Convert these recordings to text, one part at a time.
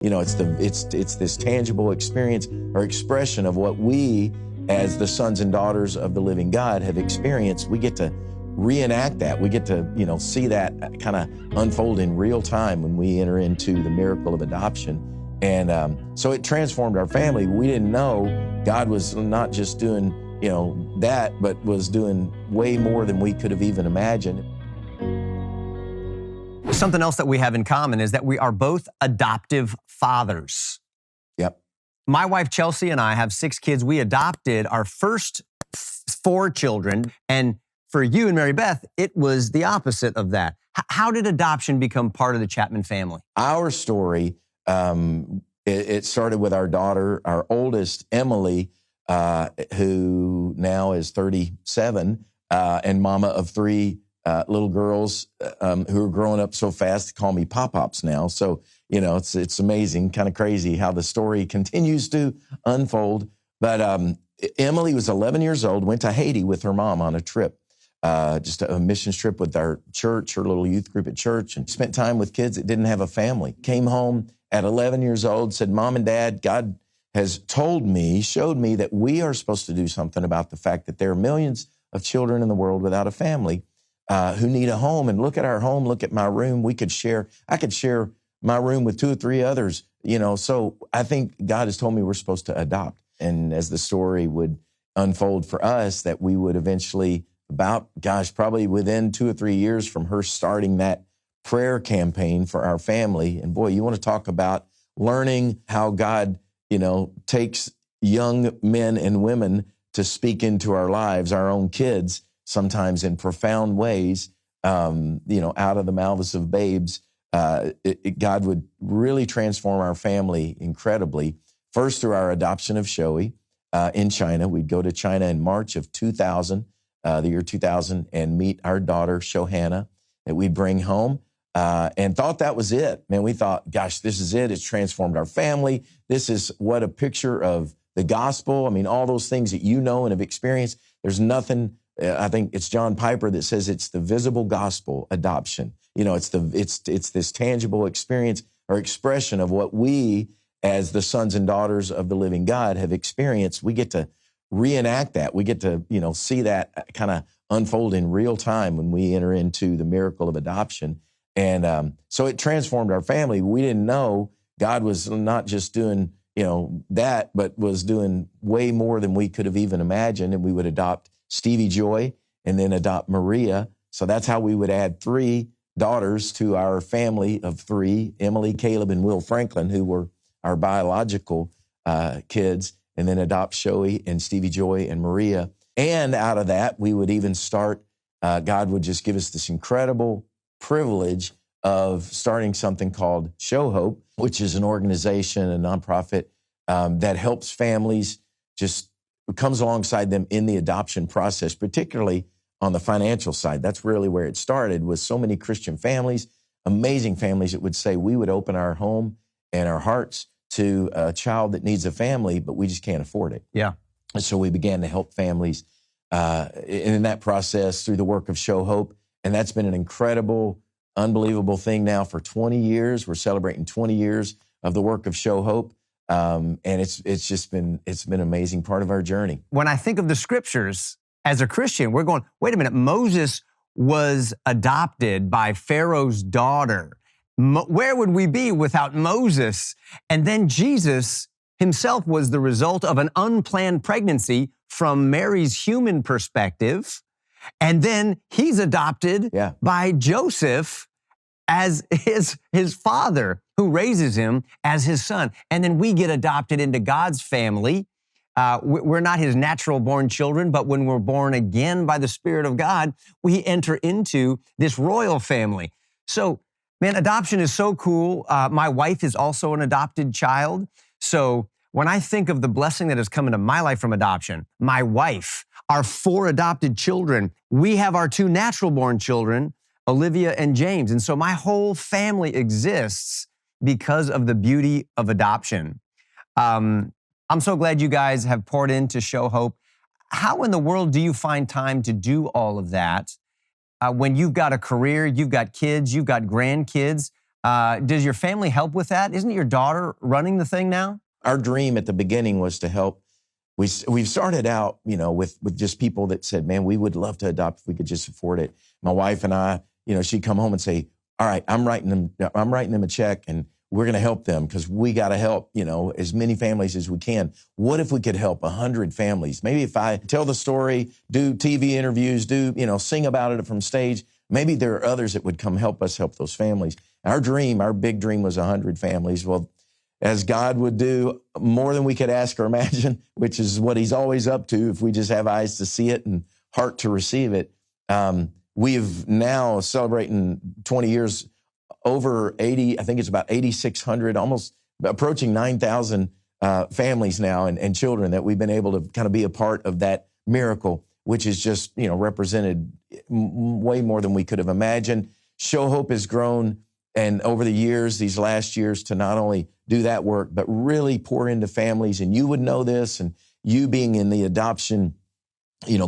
It's this tangible experience or expression of what we, as the sons and daughters of the living God, have experienced. We get to reenact that. We get to, see that kind of unfold in real time when we enter into the miracle of adoption. And so it transformed our family. We didn't know God was not just doing, that, but was doing way more than we could have even imagined. Something else that we have in common is that we are both adoptive fathers. Yep. My wife, Chelsea, and I have 6 kids. We adopted our first 4 children. And for you and Mary Beth, it was the opposite of that. How did adoption become part of the Chapman family? Our story, it started with our daughter, our oldest, Emily, who now is 37, and mama of 3 little girls who are growing up so fast, they call me Pop-Pops now. So, it's amazing, kind of crazy how the story continues to unfold. But Emily was 11 years old, went to Haiti with her mom on a trip, just a missions trip with our church, her little youth group at church, and spent time with kids that didn't have a family. Came home at 11 years old, said, Mom and Dad, God has showed me that we are supposed to do something about the fact that there are millions of children in the world without a family. Who need a home, and look at our home, look at my room. I could share my room with 2 or 3 others, so I think God has told me we're supposed to adopt. And as the story would unfold for us, that we would eventually, probably within 2 or 3 years from her starting that prayer campaign for our family. And boy, you want to talk about learning how God, takes young men and women to speak into our lives, our own kids, sometimes in profound ways, out of the mouths of babes. God would really transform our family incredibly. First, through our adoption of Shoei in China. We'd go to China in March of 2000, the year 2000, and meet our daughter, Shohana, that we'd bring home, and thought that was it. Man, we thought, gosh, this is it. It's transformed our family. This is what a picture of the gospel. I mean, all those things that you know and have experienced. There's nothing. I think it's John Piper that says it's the visible gospel, adoption. It's this tangible experience or expression of what we, as the sons and daughters of the living God, have experienced. We get to reenact that. We get to, see that kind of unfold in real time when we enter into the miracle of adoption. And so it transformed our family. We didn't know God was not just doing, that, but was doing way more than we could have even imagined. And we would adopt Stevie Joy and then adopt Maria. So that's how we would add 3 daughters to our family of 3, Emily, Caleb, and Will Franklin, who were our biological kids, and then adopt Shoei and Stevie Joy and Maria. And out of that, we would even start, God would just give us this incredible privilege of starting something called Show Hope, which is an organization, a nonprofit that helps families, just comes alongside them in the adoption process, particularly on the financial side. That's really where it started, with so many Christian families, amazing families that would say, we would open our home and our hearts to a child that needs a family, but we just can't afford it. Yeah. And so we began to help families in that process through the work of Show Hope. And that's been an incredible, unbelievable thing now for 20 years. We're celebrating 20 years of the work of Show Hope. And it's been an amazing part of our journey. When I think of the scriptures as a Christian, we're going, wait a minute, Moses was adopted by Pharaoh's daughter. Where would we be without Moses? And then Jesus himself was the result of an unplanned pregnancy from Mary's human perspective. And then he's adopted by Joseph as his father, who raises him as his son. And then we get adopted into God's family. We're not his natural born children, but when we're born again by the Spirit of God, we enter into this royal family. So, man, adoption is so cool. My wife is also an adopted child. So when I think of the blessing that has come into my life from adoption, my wife, our 4 adopted children, we have our 2 natural born children, Olivia and James. And so my whole family exists because of the beauty of adoption. I'm so glad you guys have poured into Show Hope. How in the world do you find time to do all of that when you've got a career, you've got kids, you've got grandkids? Does your family help with that? Isn't your daughter running the thing now? Our dream at the beginning was to help. We've started out, with just people that said, man, we would love to adopt if we could just afford it. My wife and I, she'd come home and say, all right, I'm writing them a check and we're going to help them because we got to help, as many families as we can. What if we could help 100 families? Maybe if I tell the story, do TV interviews, sing about it from stage, maybe there are others that would come help us help those families. Our big dream was 100 families. Well, as God would do more than we could ask or imagine, which is what he's always up to if we just have eyes to see it and heart to receive it. We've now celebrating 20 years, over 80, I think it's about 8,600, almost approaching 9,000 families now and children that we've been able to kind of be a part of that miracle, which is just, represented way more than we could have imagined. Show Hope has grown, and over the years, these last years, to not only do that work, but really pour into families. And you would know this, and you being in the adoption,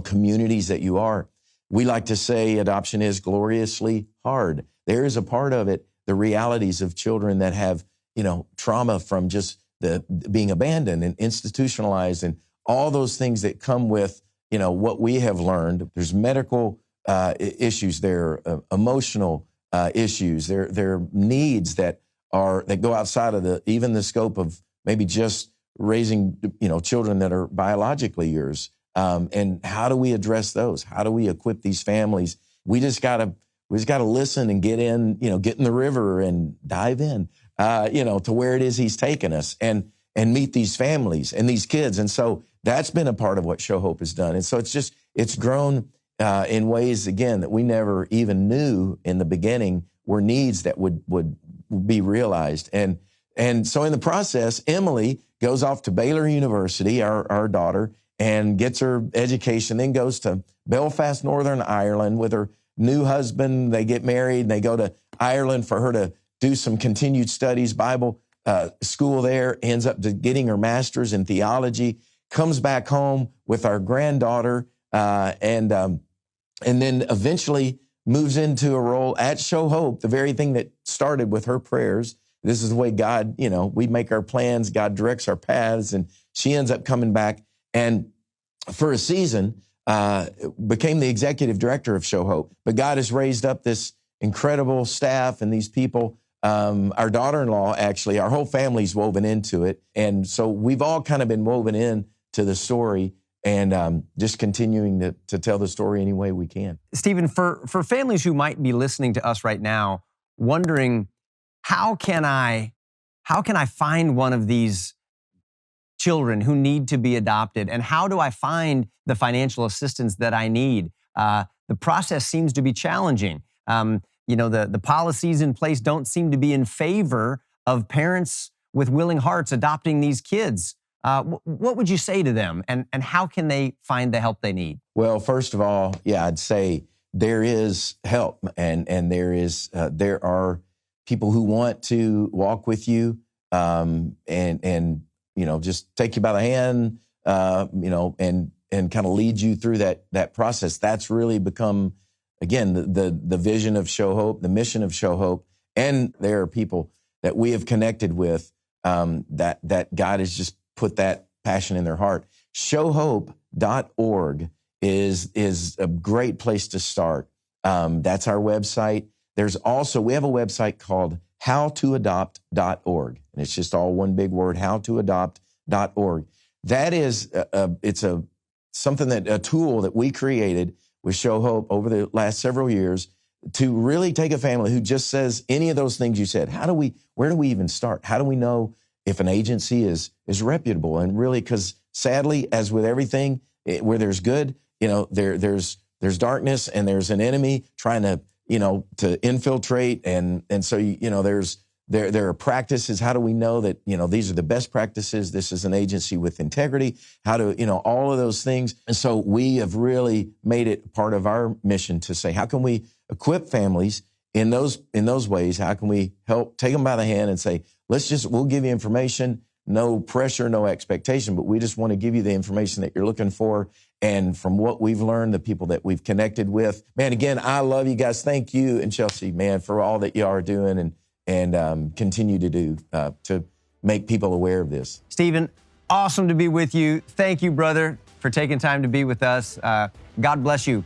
communities that you are, we like to say adoption is gloriously hard. There is a part of it, the realities of children that have, trauma from just the being abandoned and institutionalized and all those things that come with, what we have learned. There's medical issues there, emotional issues. There are needs that go outside of even the scope of maybe just raising, children that are biologically yours. And how do we address those? How do we equip these families? We just gotta listen and get in the river and dive in, to where it is he's taken us and meet these families and these kids. And so that's been a part of what Show Hope has done. And so it's grown in ways, again, that we never even knew in the beginning were needs that would be realized. And so in the process, Emily goes off to Baylor University, our daughter, and gets her education, then goes to Belfast, Northern Ireland with her new husband. They get married and they go to Ireland for her to do some continued studies, Bible school there, ends up getting her master's in theology, comes back home with our granddaughter, and then eventually moves into a role at Show Hope, the very thing that started with her prayers. This is the way God, we make our plans, God directs our paths, and she ends up coming back and for a season became the executive director of Show Hope. But God has raised up this incredible staff and these people. Our daughter-in-law, actually, our whole family's woven into it. And so we've all kind of been woven in to the story and just continuing to tell the story any way we can. Stephen, for families who might be listening to us right now, wondering, how can I find one of these children who need to be adopted? And how do I find the financial assistance that I need? The process seems to be challenging. The policies in place don't seem to be in favor of parents with willing hearts adopting these kids. What would you say to them, and how can they find the help they need? Well, first of all, I'd say there is help, and there are people who want to walk with you, and just take you by the hand, and kind of lead you through that process. That's really become, again, the vision of Show Hope, the mission of Show Hope, and there are people that we have connected with that God has just put that passion in their heart. Showhope.org is a great place to start. That's our website. We have a website called howtoadopt.org, and it's just all one big word, howtoadopt.org. That is a tool that we created with Show Hope over the last several years to really take a family who just says any of those things you said. Where do we even start? How do we know if an agency is reputable? And really, because sadly, as with everything, where there's good, there's darkness and there's an enemy trying to infiltrate. And so, there are practices. How do we know that, these are the best practices? This is an agency with integrity. How do, all of those things. And so we have really made it part of our mission to say, how can we equip families in those ways? How can we help take them by the hand and say, we'll give you information, no pressure, no expectation, but we just want to give you the information that you're looking for. And from what we've learned, the people that we've connected with, man, again, I love you guys. Thank you and Chelsea, man, for all that you are doing and continue to do to make people aware of this. Stephen, awesome to be with you. Thank you, brother, for taking time to be with us. God bless you.